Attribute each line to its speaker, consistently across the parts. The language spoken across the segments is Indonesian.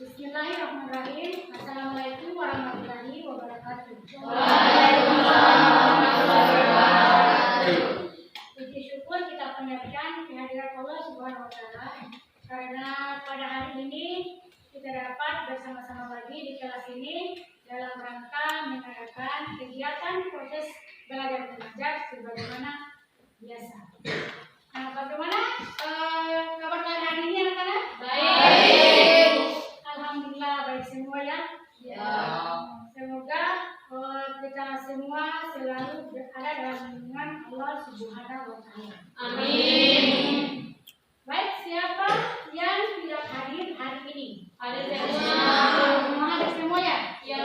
Speaker 1: Bismillahirrahmanirrahim. Assalamualaikum warahmatullahi wabarakatuh.
Speaker 2: Waalaikumsalam warahmatullahi wabarakatuh.
Speaker 1: Puji syukur kita panjatkan kehadiran Allah Subhanahu wa Ta'ala karena pada hari ini kita dapat bersama-sama lagi di kelas ini dalam rangka mengadakan kegiatan proses belajar mengajar sebagaimana biasa. Nah, bagaimana kabar kalian hari ini anak-anak?
Speaker 2: Baik.
Speaker 1: Alhamdulillah baik semua ya.
Speaker 2: Ya.
Speaker 1: Semoga kita semua selalu berada dalam lindungan Allah Subhanahu wa Ta'ala.
Speaker 2: Amin.
Speaker 1: Baik, siapa yang tidak hadir hari ini?
Speaker 2: Ada semua.
Speaker 1: Hadir semua ya?
Speaker 2: Ya.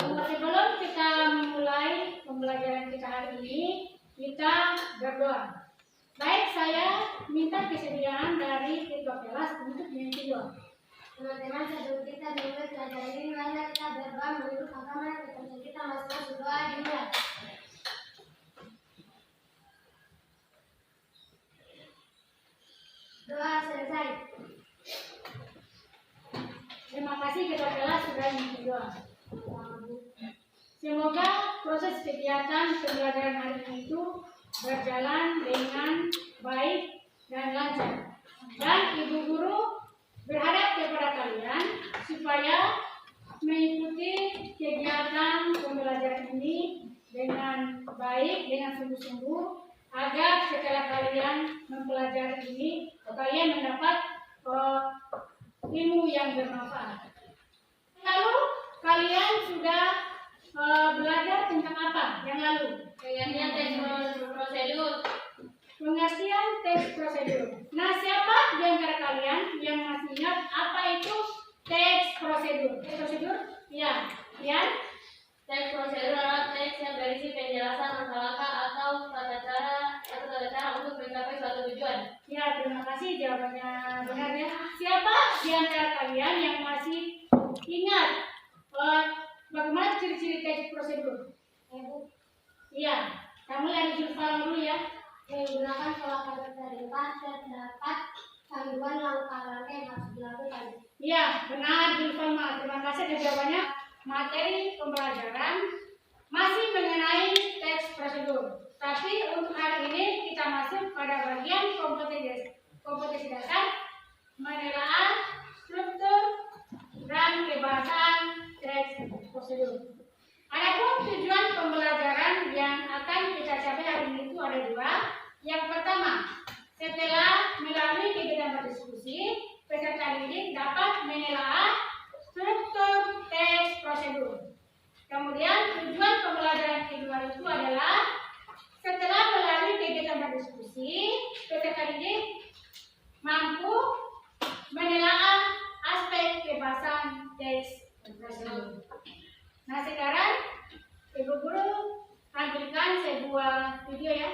Speaker 1: Sebelum kita memulai pembelajaran kita hari ini, kita berdoa. Baik, saya minta kesediaan dari ketua kelas untuk memimpin doa.
Speaker 3: Teman-teman, sebelum kita dimulai pelajaran ini, mari kita berdoa menurut agama yang kita masuk doa dimulai. Doa selesai.
Speaker 1: Terima kasih ketua kelas sudah memimpin doa. Semoga proses kegiatan pembelajaran hari ini itu berjalan dengan baik dan lancar. Dan ibu guru berharap kepada kalian supaya mengikuti kegiatan pembelajaran ini dengan baik, dengan sungguh-sungguh, agar setelah kalian mempelajari ini, kalian mendapat ilmu yang bermanfaat. Lalu kalian sudah belajar tentang apa yang lalu?
Speaker 2: Kayaknya tes prosedur.
Speaker 1: Pengertian tes prosedur. Nah, siapa di antara kalian yang masih ingat apa itu tes prosedur? Tes prosedur? Ya. Ian?
Speaker 2: Tes prosedur adalah teks yang berisi penjelasan langkah-langkah atau tata cara untuk mencapai suatu tujuan.
Speaker 1: Ya, terima kasih jawabannya benar ya. Siapa di antara kalian yang masih ingat bagaimana ciri-ciri tes prosedur? Iya, kamu dari Zulfan dulu ya.
Speaker 3: Menggunakan pola perintah terdapat panduan langkah-langkah yang harus dilakukan.
Speaker 1: Iya, benar Zulfan. Terima kasih atas jawabannya. Materi pembelajaran masih mengenai teks prosedur. Tapi untuk hari ini kita masuk pada bagian kompetensi dasar, menelaah struktur dan kebahasan teks prosedur. Adapun tujuan pembelajaran yang akan kita capai hari ini itu ada dua. Yang pertama, setelah melalui kegiatan berdiskusi, peserta didik dapat menelaah struktur teks prosedur. Kemudian tujuan pembelajaran kedua itu adalah setelah melalui kegiatan berdiskusi, peserta didik mampu menelaah aspek kebahasan teks prosedur. Nah, sekarang ibu guru tampilkan sebuah video ya.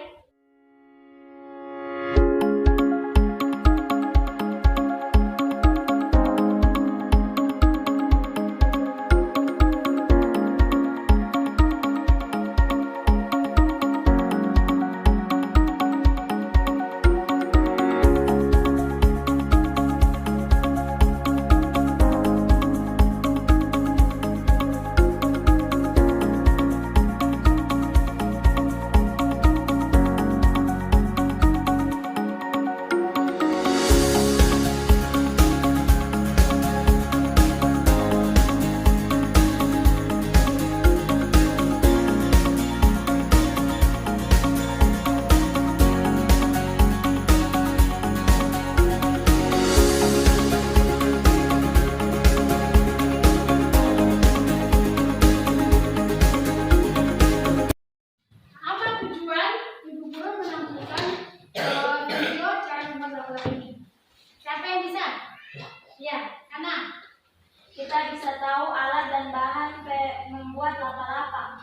Speaker 2: Kita bisa tahu alat dan bahan membuat lapa-lapa.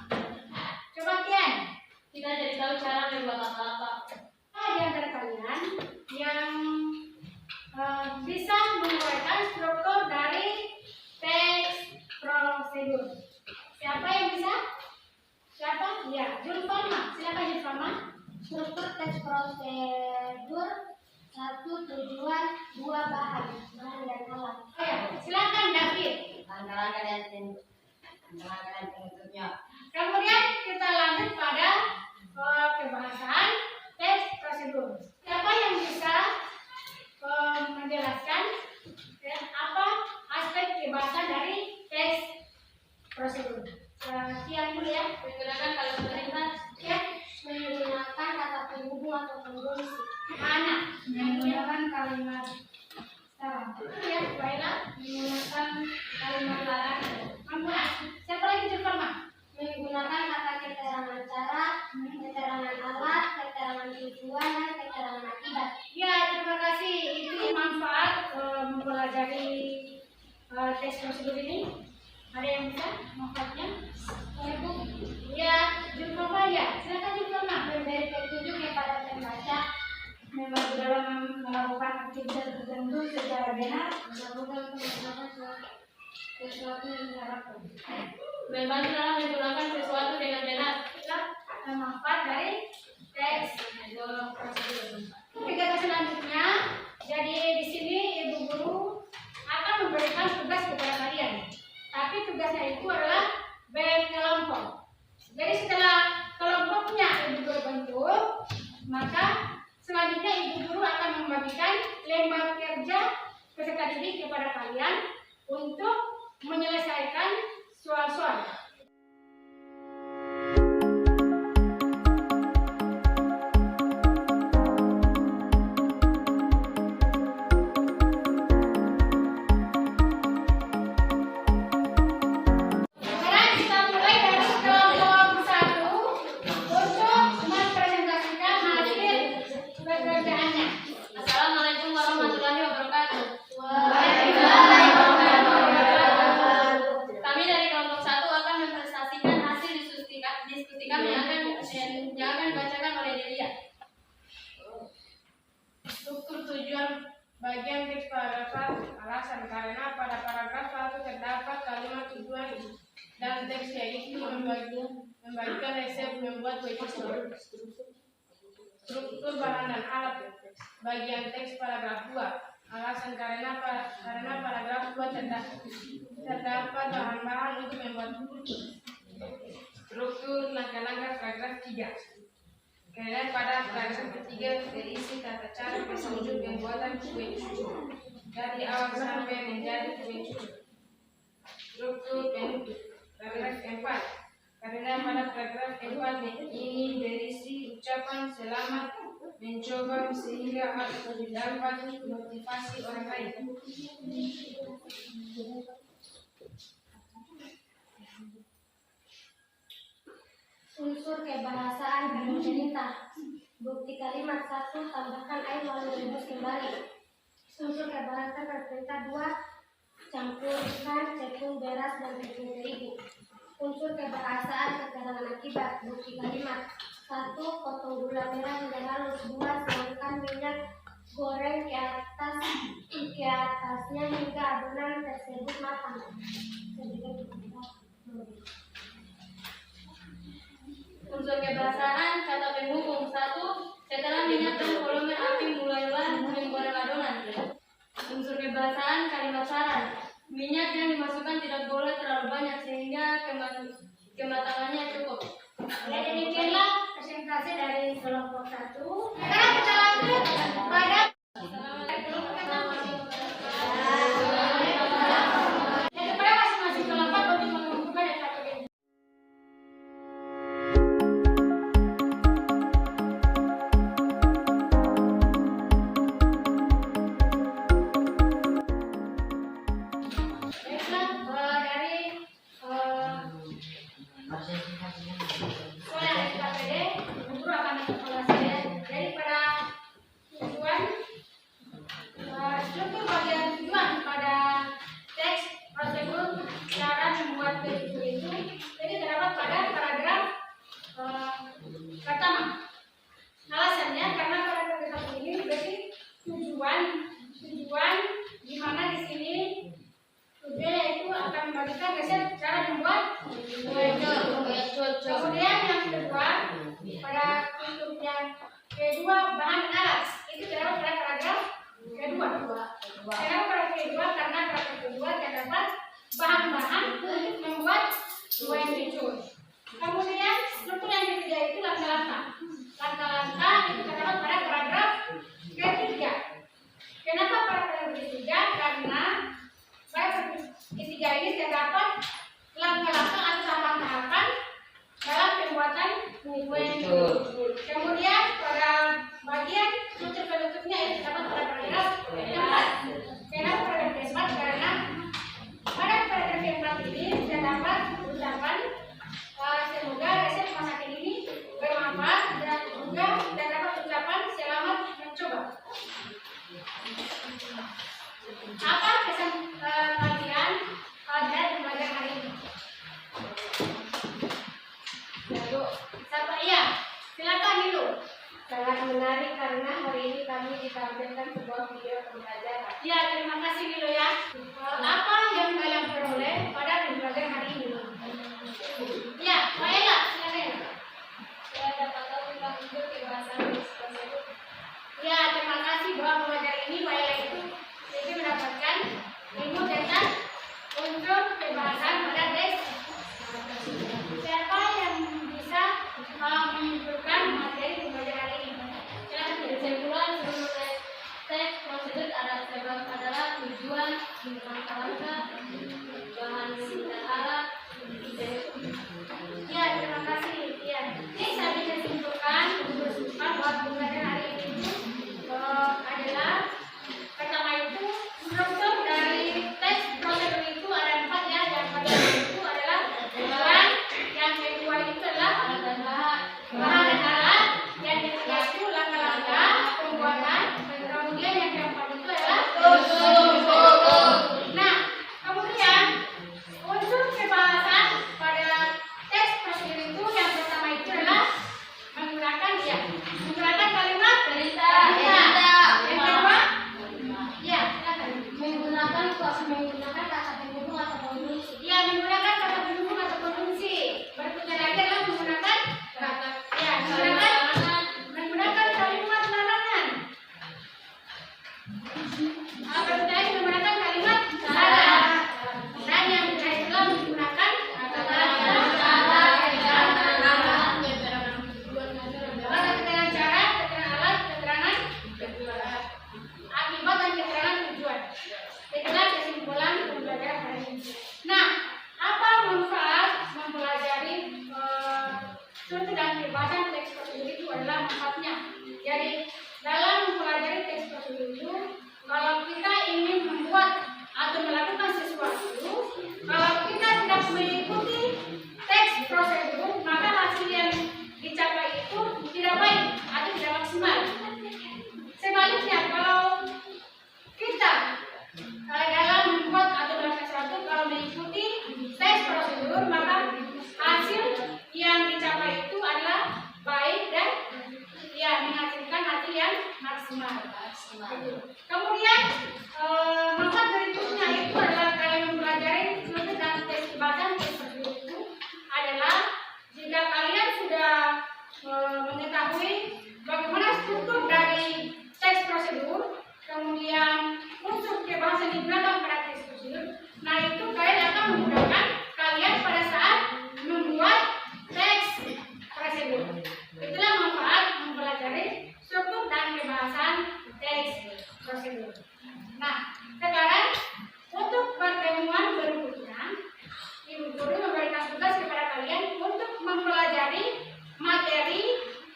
Speaker 1: Coba Tian,
Speaker 2: Kita jadi tahu cara membuat lapa-lapa.
Speaker 1: ada di antara kalian yang bisa menguraikan struktur dari teks prosedur. Siapa yang bisa? Siapa? Ya, Julfama. Silakan Julfama.
Speaker 3: Struktur teks prosedur: 1. Tujuan, 2. Bahan dan alat.
Speaker 1: Oh ya, silakan Davi.
Speaker 3: dan penutupnya.
Speaker 1: Kemudian kita lanjut pada kebahasaan teks prosedur. Siapa yang bisa menjelaskan apa aspek kebahasaan dari teks prosedur? Sekian dulu ya.
Speaker 2: Menggunakan kalimat perintah.
Speaker 1: Ya.
Speaker 3: Menggunakan kata penghubung atau pengungsi.
Speaker 1: Anak menggunakan kalimat salam. Ya, baiklah. Menggunakan kalimat larang. Mampulah. Siapa lagi Firma?
Speaker 3: Menggunakan kata keterangan cara, keterangan alat, keterangan tujuan, dan keterangan akibat.
Speaker 1: Ya, terima kasih. Itu manfaat mempelajari teks prosedur ini. Ada yang bisa manfaatnya? Ibu? Ya, Jumpa ya. Silakan Jumpa.
Speaker 3: Memberi petunjuk kepada pembaca,
Speaker 1: Membantu dalam melakukan aktivitas tertentu secara benar.
Speaker 3: melakukan pengertian sesuatu yang diharapkan.
Speaker 2: Membantu dalam menggunakan sesuatu dengan benar.
Speaker 1: Itulah manfaat dari teks prosedur. Kegiatan selanjutnya, jadi di sini ibu guru akan memberikan tugas kepada kalian. Tapi tugasnya itu adalah berkelompok. Jadi setelah kelompoknya ibu guru bentuk, maka selanjutnya ibu guru akan membagikan lembar kerja peserta didik kepada kalian untuk menyelesaikan soal-soal. Sekarang kita mulai dari kelompok 1 untuk mempresentasikan hasil pekerjaannya.
Speaker 2: Assalamualaikum warahmatullahi wabarakatuh. Kami dari kelompok 1 akan mempresentasikan hasil diskusi kami yang akan dibacakan oleh Delia.
Speaker 4: Struktur tujuan bagian teks paragraf. Alasan karena pada paragraf 1 terdapat kalimat tujuan dan teks yaitu membagikan resep membuat kue cucur. Struktur bahan dan alat bagian teks paragraf 2. Alasan karena paragraf 2 terdapat bahan-bahan untuk membuat kue cucur. Struktur langkah-langkah paragraf 3. Kemudian pada paragraf ketiga berisi tata cara petunjuk pembuatan kue cucur dari awal sampai menjadi kue cucur. Struktur penutup paragraf 4. Karena pada paragraf 4 ini berisi ucapan selamat mencoba sehingga dapat motivasi orang lain.
Speaker 3: Unsur kebahasaan dan cerita. Bukti kalimat 1, tambahkan air lalu rebus kembali. Unsur kebahasaan berperintah 2, campurkan tepung beras dan tepung terigu. Unsur kebahasaan keterangan akibat. Bukti kalimat 1, potong gula merah hingga halus. 2, siramkan minyak goreng ke atasnya hingga adonan tersebut matang.
Speaker 2: Unsur kebahasaan kata penghubung 1. Setelah minyak dan volume api mulailah menggoreng adonan. Unsur kebahasaan kalimat saran. Minyak yang dimasukkan tidak boleh terlalu banyak sehingga kematangannya cukup.
Speaker 1: Ya, demikianlah presentasi dari kelompok 1. Sekarang kita lanjut pada yang kepada masing-masing kelompok untuk mengumpulkan dan satu ini. Baiklah, dari soal yang kita pede, guru akan mengevaluasi daripada tujuan dua yang muncul. Kemudian struktur yang ketiga itu langkah-langkah. Langkah-langkah itu terdapat pada paragraf ketiga. Kenapa paragraf ketiga? Karena paragraf ketiga ini terdapat langkah-langkah atau tahapan-tahapan dalam pembuatan kue muncul. Kemudian pada bagian struktur penutupnya itu terdapat pada paragraf keempat. Kenapa paragraf keempat? Karena pada paragraf keempat ini terdapat ucapan semoga resep masakan ini bermanfaat dan juga terdapat ucapan selamat mencoba. Apa pesan kalian dari pembelajaran hari ini?
Speaker 3: Lalu,
Speaker 1: Siapa? Iya, silakan Nilu.
Speaker 3: sangat menarik karena hari ini kami ditampilkan sebuah video pembelajaran.
Speaker 1: Ya, terima kasih Nilu ya. Apa yang kalian peroleh pada pembelajaran hari ini? Ya, Mbak Ella, silakan.
Speaker 2: Saya dapat tahu tentang unsur kebahasan tersebut.
Speaker 1: Ya, terima kasih bahwa pembelajaran ini Mbak Ella itu jadi mendapatkan ilmu tentang unsur kebahasan pada teks. Siapa yang bisa menyimpulkan materi pembelajaran hari ini? Silakan.
Speaker 2: Kesimpulan seluruh teks prosedur adalah tujuan, langkah-langkah, bahan dan alat.
Speaker 1: Ya, terima kasih. Ya, ini saya bisa simpulkan bahwa pembelajaran hari ini adalah pertama itu struktur dari teks prosedur itu ada 4 ya. Yang pertama itu adalah tujuan, yang kedua itu adalah bahan dan alat, yang ketiga itu langkah-langkah pembuatan, kemudian yang keempat itu adalah nah, kemudian unsur kebahasan pada teks prosedur itu yang pertama itu adalah menggunakan kalimat perintah. Yang kedua, ya, silakan.
Speaker 3: Menggunakan kata penghubung atau konjungsi.
Speaker 1: Ya, menggunakan kata penghubung atau konjungsi. Berikutnya lagi adalah menggunakan menggunakan kalimat larangan. Berikutnya lagi menggunakan kalimat syarat. Dan yang terakhir adalah menggunakan keterangan syarat, keterangan alat, keterangan akibat dan keterangan tujuan. Itulah kesimpulan pembelajaran hari ini. Nah, apa manfaat mempelajari struktur dan kebahasan teks prosedur itu adalah manfaatnya. Jadi, dalam mempelajari teks prosedur itu, kalau kita ingin membuat atau melakukan sesuatu, kalau kita tidak mengikuti teks prosedur, maka hasil yang dicapai itu tidak baik atau tidak maksimal. Sebaliknya, kalau kita dalam membuat atau melakukan sesuatu, kalau mengikuti teks prosedur, maka hasil yang dicapai itu adalah baik dan ya menghasilkan hasil yang maksimal. Kemudian manfaat berikutnya itu adalah kalian mempelajari struktur dan teks kebahasan teks prosedur itu adalah jika kalian sudah mengetahui bagaimana struktur dari teks prosedur, kemudian unsur kebahasan digunakan pada teks prosedur, nah itu kalian akan memudahkan kalian pada saat membuat teks prosedur. Itulah manfaat mempelajari struktur dan kebahasan teks prosedur. Nah, sekarang untuk pertemuan berikutnya, Ibu Guru memberikan tugas kepada kalian untuk mempelajari materi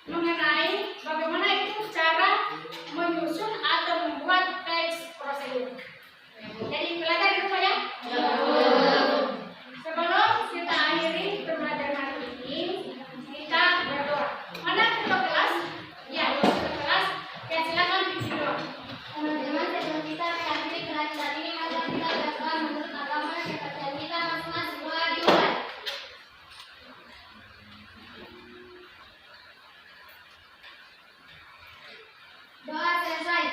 Speaker 1: mengenai bagaimana itu cara menyusun atau membuat teks prosedur. Jadi belajar di rumah ya. Sebelum kita akhiri pembelajaran hari ini, kita berdoa. Mana ketua kelas? Ya, ketua kelas. Ya, silakan pimpin doa.
Speaker 3: Teman-teman, sebelum kita mengakhiri pelajaran ini, mari kita berdoa menurut agama dan kepercayaan kita masing-masing. Doa dimulai. Doa selesai.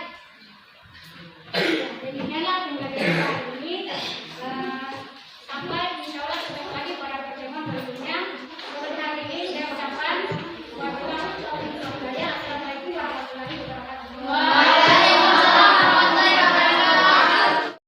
Speaker 1: Demikianlah pembelajaran hari